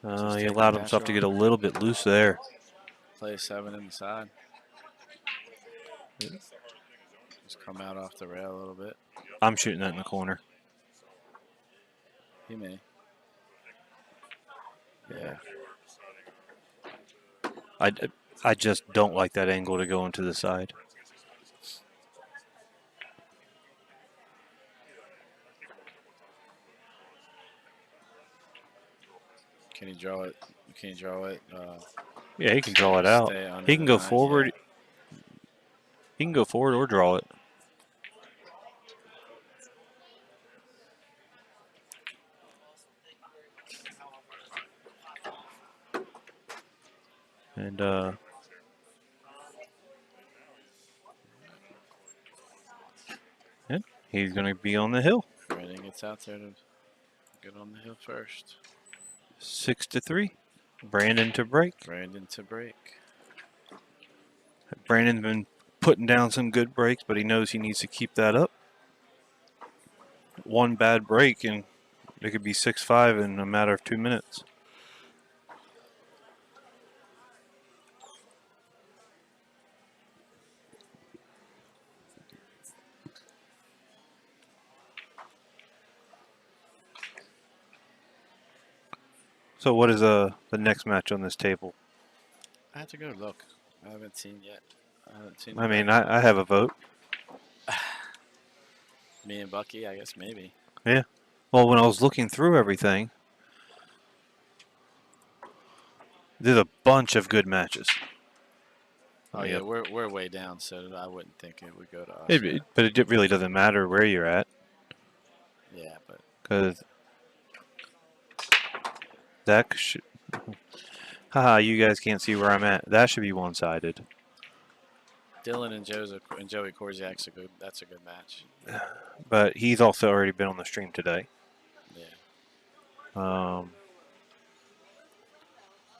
Oh, he take allowed the himself to natural. get a little bit loose there. Play a 7 in the side. Just come out off the rail a little bit. I'm shooting that in the corner. He may. Yeah. I just don't like that angle to go into the side. Can he draw it? Can he draw it? Yeah, he can draw it out. Stay under He can the go knife, forward. yeah. He can go forward or draw it. And he's going to be on the hill. Brandon gets out there to get on the hill first. 6-3. Brandon to break. Brandon to break. Brandon's been putting down some good breaks, but he knows he needs to keep that up. One bad break, and it could be 6-5 in a matter of 2 minutes. So what is the next match on this table? I have to go look. I haven't seen yet. I mean, I have a vote. Me and Bucky, I guess maybe. Yeah. Well, when I was looking through everything, there's a bunch of good matches. Oh Yeah. yeah, we're way down, so I wouldn't think it would go to us. But it really doesn't matter where you're at, Yeah, but because that should. Haha, you guys can't see where I'm at. That should be one-sided. Dylan and Joey Korziak's a good. That's a good match. But he's also already been on the stream today. Yeah.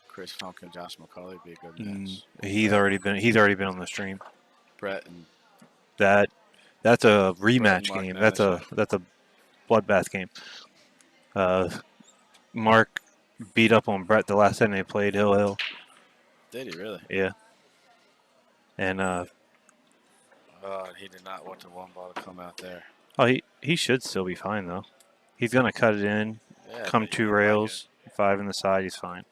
Chris Funk and Josh McCauley would be a good match. He's already been on the stream. Brett and That's a rematch Mark game. Madison. That's a bloodbath game. Mark beat up on Brett the last time they played Hill. Did he really? Yeah. And he did not want the one ball to come out there. he should still be fine though. He's gonna cut it in, Yeah, come but 2 you rails, 5 in the side. He's fine.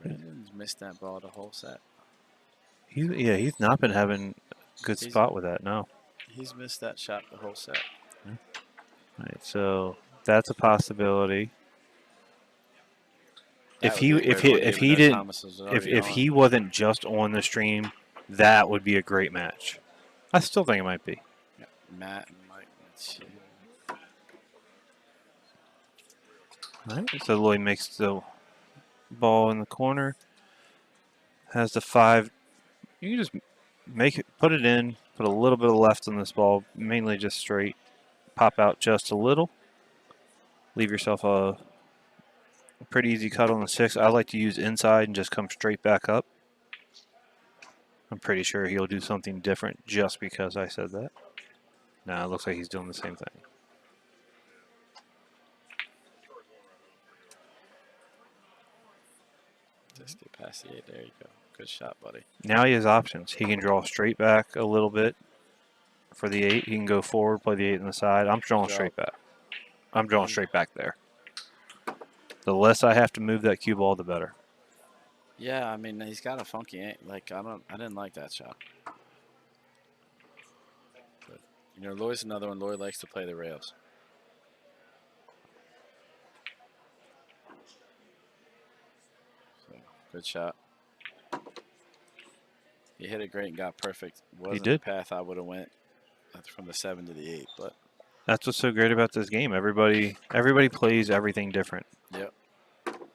Brandon's missed that ball the whole set. He's not been having a good He's- spot with that. No. He's missed that shot the whole set. All right, so that's a possibility. That If would be a great one, if even he though didn't Thomas was already if on. he wasn't just on the stream, that would be a great match. I still think it might be. Yeah, Matt and Mike. Let's see. All right, so Loye makes the ball in the corner. Has the 5. You can just make it, put it in, put a little bit of left on this ball, mainly just straight. Pop out just a little. leave yourself a pretty easy cut on the 6. I like to use inside and just come straight back up. I'm pretty sure he'll do something different just because I said that. Nah, it looks like he's doing the same thing. Just get past the 8. There you go. Good shot, buddy. Now he has options. He can draw straight back a little bit for the 8. He can go forward, play the 8 on the side. I'm drawing straight back. I'm drawing straight back there. The less I have to move that cue ball, the better. Yeah, I mean, he's got a funky, like, I didn't like that shot. But, you know, Loye's another one. Loye likes to play the rails. So, good shot. He hit it great and got perfect. Wasn't did. the path I would have went from the 7 to the 8, but That's what's so great about this game. Everybody plays everything different. yep.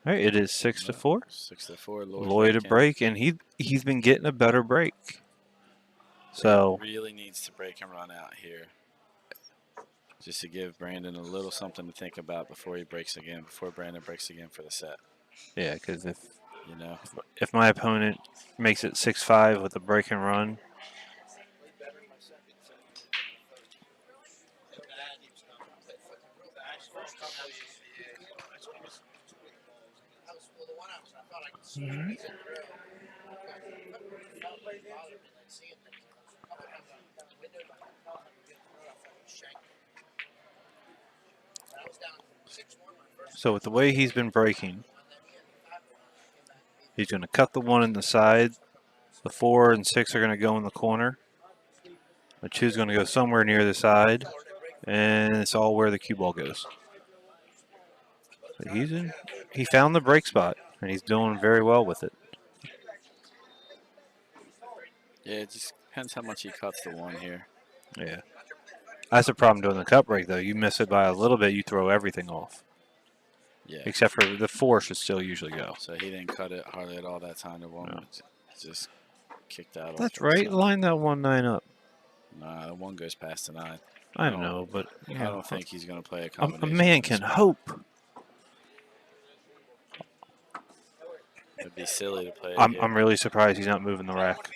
All right, it is 6-4. 6-4. Loye to break, and he's been getting a better break. So he really needs to break and run out here, just to give Brandon a little something to think about before he breaks again. Before Brandon breaks again for the set. yeah, because You know. if my opponent makes it 6-5 with a break and run, so with the way he's been breaking, he's going to cut the 1 in the side. The 4 and 6 are going to go in the corner. The 2 is going to go somewhere near the side, and it's all where the cue ball goes. But he found the break spot, and he's doing very well with it. Yeah, it just depends how much he cuts the 1 here. Yeah. That's the problem doing the cut break, though. You miss it by a little bit, you throw everything off. Yeah. Except for the 4 should still usually go. So he didn't cut it hardly at all that time. The 1 No. just kicked out. That's off right. Line that 1-9 up. Nah, the 1 goes past the 9. I know, but I don't think he's going to play a a combination. man can hope. It'd be silly to play. I'm really surprised he's not moving the rack.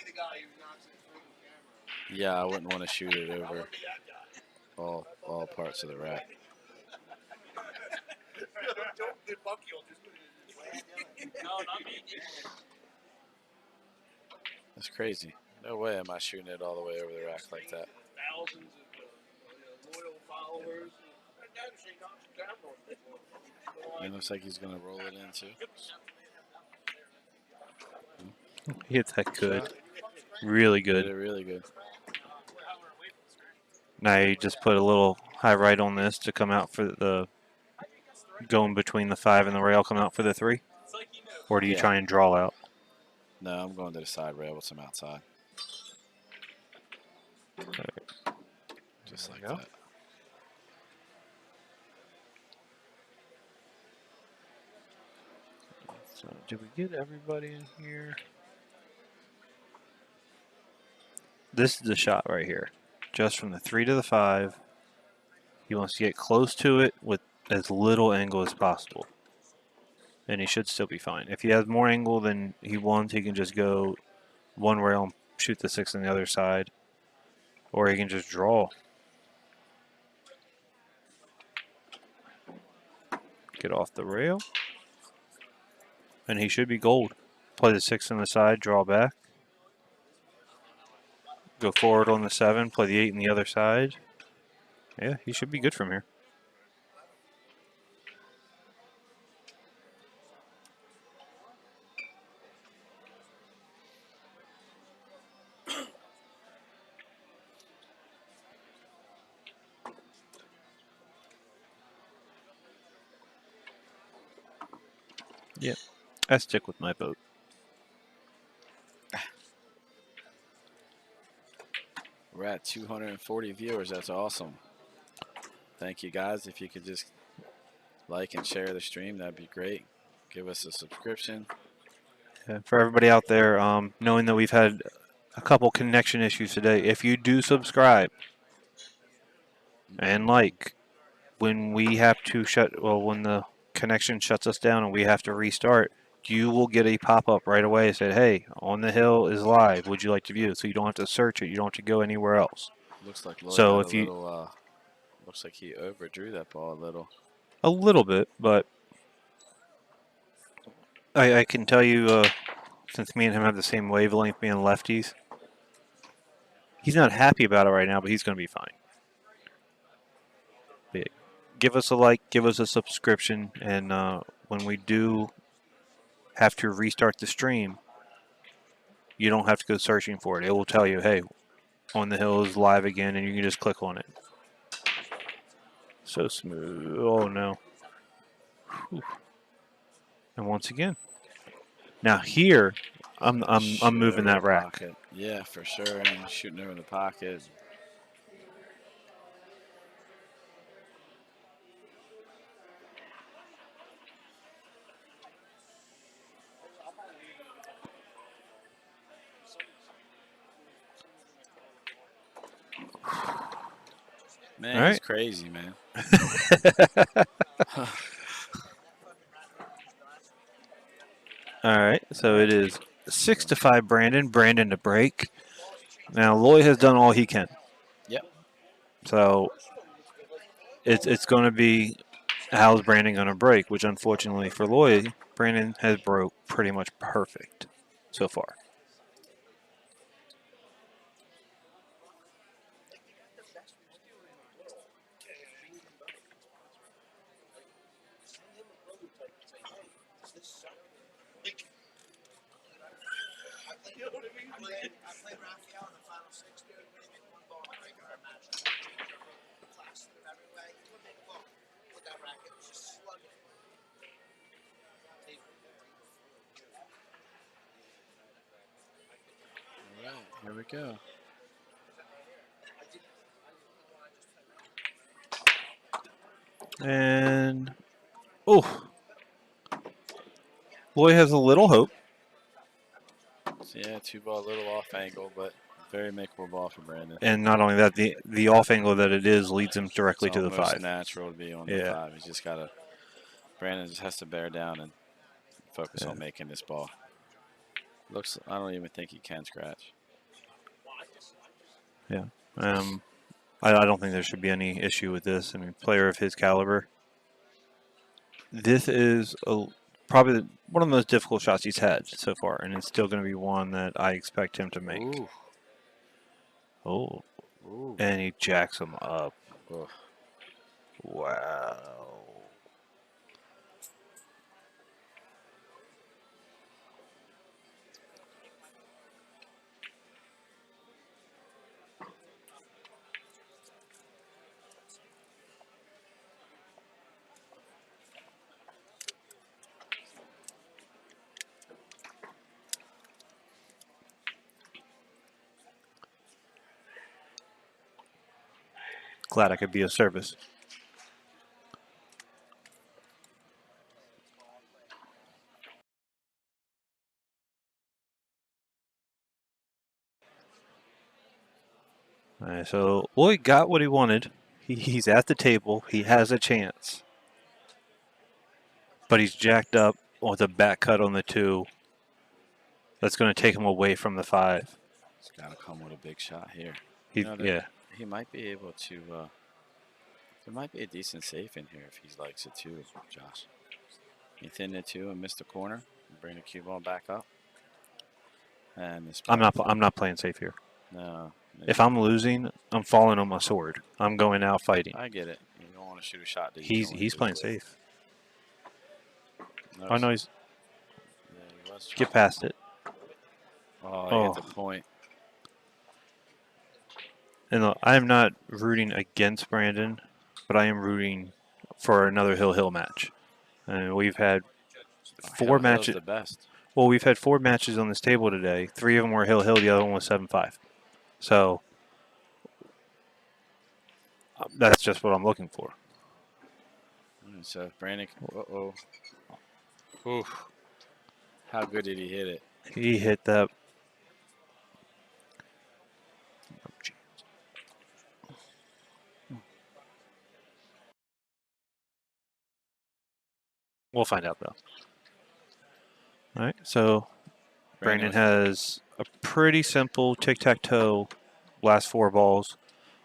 Yeah, I wouldn't want to shoot it over all parts of the rack. That's crazy. No way am I shooting it all the way over the rack like that. It looks like he's going to roll it in too. He hit that good. Really Did good. it really good. Now you just put a little high right on this to come out for the going between the 5 and the rail, come out for the 3? Or do you Yeah. try and draw out? No, I'm going to the side rail with some outside. Just like go. that. So did we get everybody in here? This is the shot right here. Just from the 3 to the 5. He wants to get close to it with as little angle as possible. And he should still be fine. If he has more angle than he wants, he can just go 1 rail and shoot the 6 on the other side. Or he can just draw. Get off the rail. And he should be gold. Play the 6 on the side, draw back. Go forward on the 7, play the 8 on the other side. Yeah, he should be good from here. Yeah, I stick with my vote. We're at 240 viewers. That's awesome. Thank you, guys. If you could just like and share the stream, that'd be great. Give us a subscription. Yeah, for everybody out there, knowing that we've had a couple connection issues today, if you do subscribe and like, when we have to when the connection shuts us down and we have to restart, you will get a pop-up right away that said, hey, On the Hill is live. Would you like to view it? So you don't have to search it. You don't have to go anywhere else. Looks like Loye So had if a you little. Looks like he overdrew that ball a little. a little bit, but I can tell you, since me and him have the same wavelength, being lefties, he's not happy about it right now, but he's going to be fine. But give us a like, give us a subscription, and when we do have to restart the stream, you don't have to go searching for it. It will tell you, hey, On the Hill is live again, and you can just click on it. So smooth. Oh, no. Whew. And once again. Now here, I'm Shooting moving over that the rack. pocket. Yeah, for sure. And shooting over the pocket. Man, All he's right. crazy, man. All right. So it is 6-5 Brandon. Brandon to break. Now Loye has done all he can. Yep. So it's going to be how's Brandon going to break, which unfortunately for Loye, Brandon has broke pretty much perfect so far. All right, here we go. And oh, Loye has a little hope. So yeah, 2-ball, a little off angle, but very makeable ball for Brandon. And not only that, the off angle that it is leads him directly It's to the almost 5. natural to be on the 5. He's just got to. Brandon just has to bear down and focus on making this ball. Looks. I don't even think he can scratch. Yeah. I don't think there should be any issue with this. I mean, player of his caliber. This is probably one of the most difficult shots he's had so far, and it's still going to be one that I expect him to make. Ooh. Oh. Ooh. And he jacks him up. Ooh. Wow. Glad I could be of service. All right, so Loye got what he wanted. He's at the table. He has a chance. But he's jacked up with a back cut on the 2. That's going to take him away from the 5. He's got to come with a big shot here. Yeah. He might be able to. There might be a decent safe in here if he likes it too, Josh. He thinned it 2 and missed the corner. And bring the cue ball back up. And this. I'm not playing safe here. No. If I'm losing, I'm falling on my sword. I'm going out fighting. I get it. You don't want to shoot a shot that He's playing safe. No, Oh no, he's he was get past it. Oh, he hit the point. And look, I am not rooting against Brandon, but I am rooting for another Hill match. And we've had 4 matches. The best. Well, we've had 4 matches on this table today. 3 of them were Hill. The other one was 7-5. So that's just what I'm looking for. So if Brandon, Oof. How good did he hit it? He hit that. We'll find out though. All right, so Brandon has a pretty simple tic-tac-toe last 4 balls.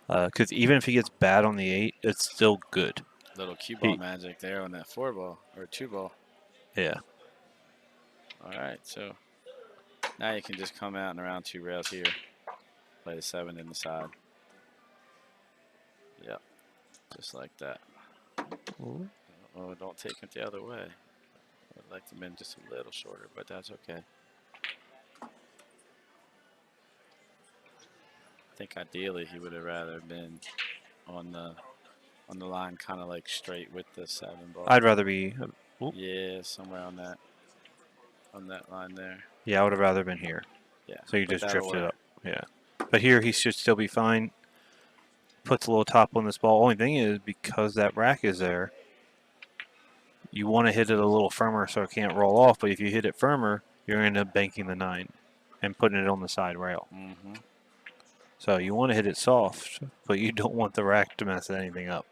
Because even if he gets bad on the 8, it's still good. Little cue ball magic there on that 4 ball or 2 ball. Yeah. All right, so now you can just come out and around 2 rails here. Play the 7 in the side. Yep, just like that. Ooh. Oh, don't take it the other way. I'd like to have been just a little shorter, but that's okay. I think ideally he would have rather been on the line, kind of like straight with the 7 ball. I'd rather be. Yeah, somewhere on that line there. Yeah, I would have rather been here. Yeah. So you just drifted work. up. Yeah. But here he should still be fine. Puts a little top on this ball. Only thing is, because that rack is there, you want to hit it a little firmer so it can't roll off. But if you hit it firmer, you're going to end up banking the 9 and putting it on the side rail. Mm-hmm. So you want to hit it soft, but you don't want the rack to mess anything up.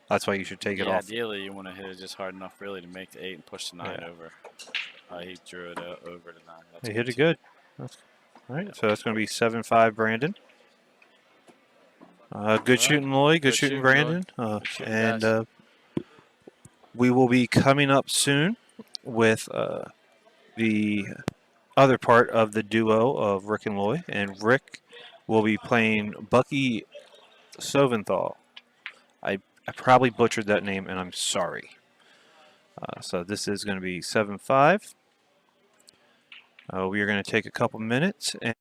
That's why you should take it off. Ideally, you want to hit it just hard enough, really, to make the 8 and push the 9 over. He drew it over the 9. That's He hit it good. All right, so that's going to be 7-5, Brandon. Good shooting, Loye. Good shooting, Brandon. And we will be coming up soon with the other part of the duo of Rick and Loye. And Rick will be playing Bucky Soventhal. I probably butchered that name, and I'm sorry. So this is going to be 7-5. We are going to take a couple minutes. And